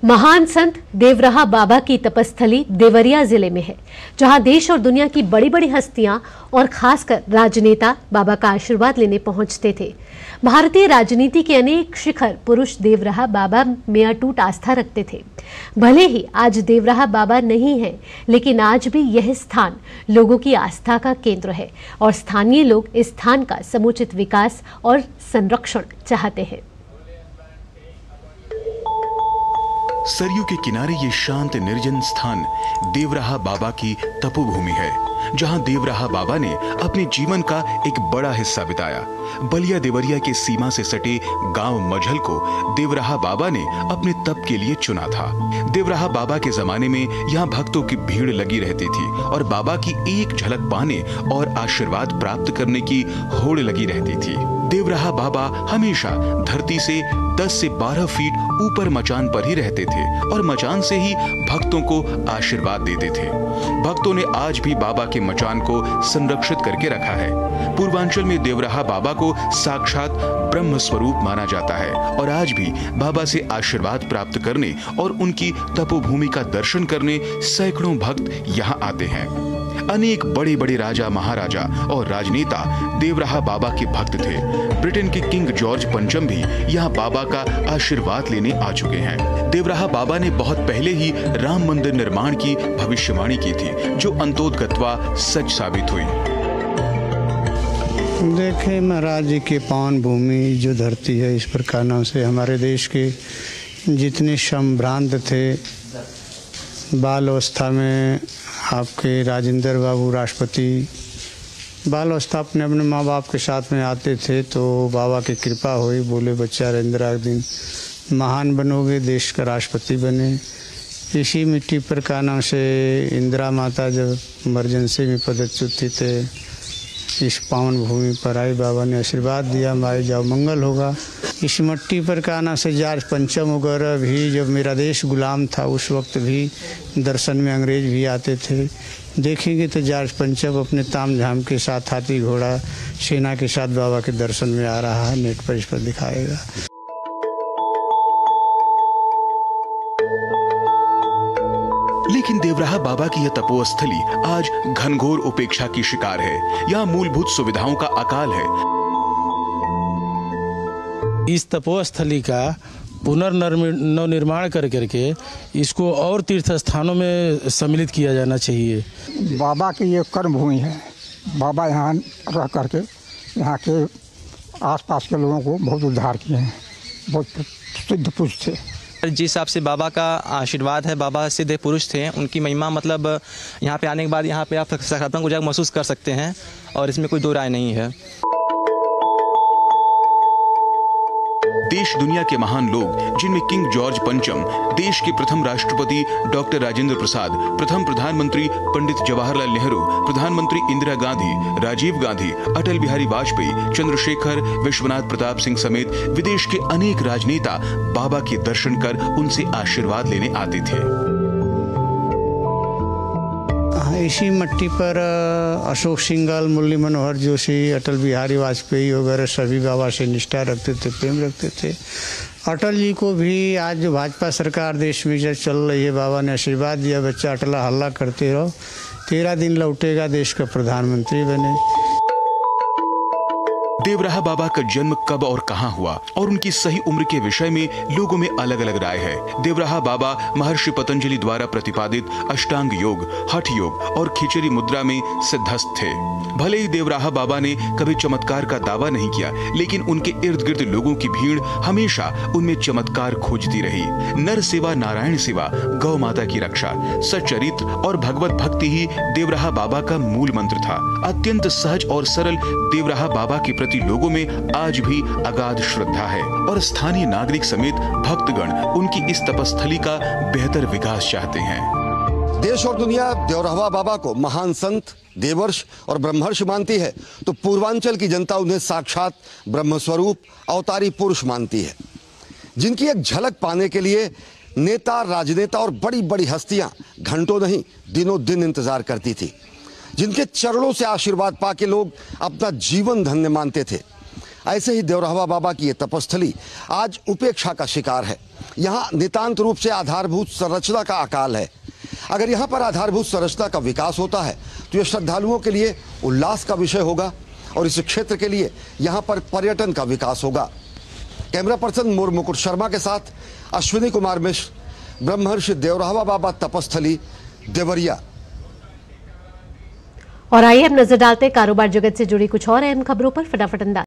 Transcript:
महान संत देवराहा बाबा की तपस्थली देवरिया जिले में है, जहां देश और दुनिया की बड़ी बड़ी हस्तियां और खासकर राजनेता बाबा का आशीर्वाद लेने पहुंचते थे। भारतीय राजनीति के अनेक शिखर पुरुष देवराहा बाबा में अटूट आस्था रखते थे। भले ही आज देवराहा बाबा नहीं है, लेकिन आज भी यह स्थान लोगों की आस्था का केंद्र है और स्थानीय लोग इस स्थान का समुचित विकास और संरक्षण चाहते हैं। सरयू के किनारे ये शांत निर्जन स्थान देवराहा बाबा की तपोभूमि है, जहां देवराहा बाबा ने अपने जीवन का एक बड़ा हिस्सा बिताया। बलिया देवरिया के सीमा से सटे गांव मझल को देवराहा बाबा ने अपने तप के लिए चुना था। देवराहा बाबा के जमाने में यहाँ भक्तों की भीड़ लगी रहती थी और बाबा की एक झलक पाने और आशीर्वाद प्राप्त करने की होड़ लगी रहती थी। देवराहा बाबा हमेशा धरती से 10 से 12 फीट ऊपर मचान पर ही रहते थे और मचान से ही भक्तों को आशीर्वाद देते थे। भक्तों ने आज भी बाबा के मचान को संरक्षित करके रखा है। पूर्वांचल में देवराहा बाबा को साक्षात ब्रह्म स्वरूप माना जाता है और आज भी बाबा से आशीर्वाद प्राप्त करने और उनकी तपोभूमि का दर्शन करने सैकड़ों भक्त यहाँ आते हैं। अनेक बड़े बड़े राजा महाराजा और राजनेता देवराहा बाबा के भक्त थे। ब्रिटेन के किंग जॉर्ज पंचम भी यहाँ बाबा का आशीर्वाद लेने आ चुके हैं। देवराहा बाबा ने बहुत पहले ही राम मंदिर निर्माण की भविष्यवाणी की थी, जो अंतोदगत्वा सच साबित हुई। देखें, महाराज जी की पावन भूमि जो धरती है, इस प्रकार नाम से हमारे देश के जितने संभ्रांत थे, बाल अवस्था में आपके राजेंद्र बाबू राष्ट्रपति बाल अवस्था अपने अपने माँ बाप के साथ में आते थे, तो बाबा की कृपा हुई, बोले बच्चा राजेंद्र एक दिन महान बनोगे, देश का राष्ट्रपति बने। इसी मिट्टी पर का नाम से इंदिरा माता जब इमरजेंसी में पदच्युत थे, इस पावन भूमि पर आई, बाबा ने आशीर्वाद दिया, माई जाओ मंगल होगा। इस मिट्टी पर का नाम से जॉर्ज पंचम वगैरह भी, जब मेरा देश गुलाम था उस वक्त भी दर्शन में अंग्रेज भी आते थे। देखेंगे तो जॉर्ज पंचम अपने ताम झाम के साथ हाथी घोड़ा सेना के साथ बाबा के दर्शन में आ रहा है। नेट पर इस पर दिखाएगा। लेकिन देवराहा बाबा की यह तपोस्थली आज घनघोर उपेक्षा की शिकार है। यहाँ मूलभूत सुविधाओं का अकाल है। इस तपोस्थली का पुनर्निर्माण करके इसको और तीर्थ स्थानों में सम्मिलित किया जाना चाहिए। बाबा की ये कर्म भूमि है। बाबा यहाँ रह करके यहाँ के आसपास के लोगों को बहुत उद्धार किए हैं। बहुत सिद्ध पुरुष थे। जिस हिसाब से बाबा का आशीर्वाद है, बाबा सिद्ध पुरुष थे, उनकी महिमा मतलब यहाँ पे आने के बाद यहाँ पे आप सकारात्मक ऊर्जा महसूस कर सकते हैं और इसमें कोई दो राय नहीं है। देश दुनिया के महान लोग, जिनमें किंग जॉर्ज पंचम, देश के प्रथम राष्ट्रपति डॉक्टर राजेंद्र प्रसाद, प्रथम प्रधानमंत्री पंडित जवाहरलाल नेहरू, प्रधानमंत्री इंदिरा गांधी, राजीव गांधी, अटल बिहारी वाजपेयी, चंद्रशेखर, विश्वनाथ प्रताप सिंह समेत विदेश के अनेक राजनेता बाबा के दर्शन कर उनसे आशीर्वाद लेने आते थे। इसी मिट्टी पर अशोक सिंघल, मुरली मनोहर जोशी, अटल बिहारी वाजपेयी वगैरह सभी बाबा से निष्ठा रखते थे, प्रेम रखते थे। अटल जी को भी आज जो भाजपा सरकार देश में जब चल रही है, बाबा ने आशीर्वाद दिया, बच्चा अटला हल्ला करते रहो, 13 दिन लौटेगा, देश का प्रधानमंत्री बने। देवराहा बाबा का जन्म कब और कहां हुआ और उनकी सही उम्र के विषय में लोगों में अलग अलग राय है। देवराहा बाबा महर्षि पतंजलि द्वारा प्रतिपादित अष्टांग योग, हठ योग और खिचड़ी मुद्रा में सिद्धस्थ थे। भले ही देवराहा बाबा ने कभी चमत्कार का दावा नहीं किया, लेकिन उनके इर्द गिर्द लोगों की भीड़ हमेशा उनमें चमत्कार खोजती रही। नर सेवा, नारायण सेवा, गौ माता की रक्षा, सच्चरित्र और भगवत भक्ति ही देवराहा बाबा का मूल मंत्र था। अत्यंत सहज और सरल देवराहा बाबा के प्रति लोगों में आज भी अगाध श्रद्धा है और स्थानीय नागरिक समेत भक्तगण उनकी इस तपस्थली का बेहतर विकास चाहते हैं। देश और दुनिया देवराहा बाबा को महान संत, देवर्ष और ब्रह्मर्ष मानती है, तो पूर्वांचल की जनता उन्हें साक्षात ब्रह्मस्वरूप अवतारी पुरुष मानती है, जिनकी एक झलक पाने के लिए नेता, राजनेता और बड़ी बड़ी हस्तियां घंटों नहीं दिनों दिन इंतजार करती थी, जिनके चरणों से आशीर्वाद पाके लोग अपना जीवन धन्य मानते थे। ऐसे ही देवराहा बाबा की ये तपस्थली आज उपेक्षा का शिकार है यहाँ नितांत रूप से आधारभूत संरचना का अकाल है। अगर यहाँ पर आधारभूत संरचना का विकास होता है तो यह श्रद्धालुओं के लिए उल्लास का विषय होगा और इस क्षेत्र के लिए यहाँ पर पर्यटन का विकास होगा। कैमरा पर्सन मोर मुकुट शर्मा के साथ अश्विनी कुमार मिश्र, ब्रह्मर्षि देवराहा बाबा तपस्थली, देवरिया। और आइए अब नजर डालते हैं कारोबार जगत से जुड़ी कुछ और अहम खबरों पर। फटाफट अंदाज।